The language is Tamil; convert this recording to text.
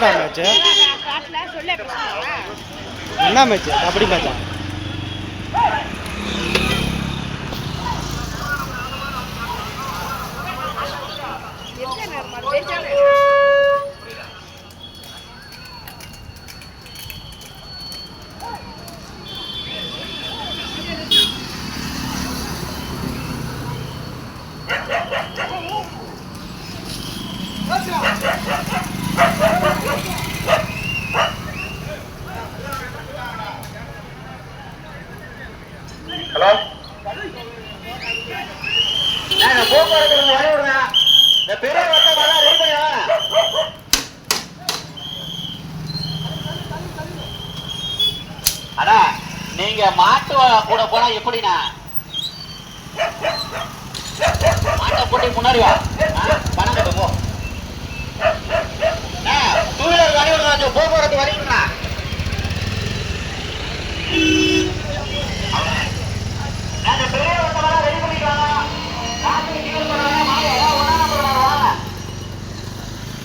என்னடா மேட்ச்? என்ன மேட்ச்? கபடி மேட்சா? ஹலோ, போக்குவரத்து வரைவிடுங்க. இந்த பெரிய வட்டமெல்லாம் ரெடி பண்ணி அண்ணா, நீங்க மாட்டு கூட போனா எப்படிண்ணா? மாட்டை போட்டி முன்னாடி வா, பணம் கட்டுவோம்.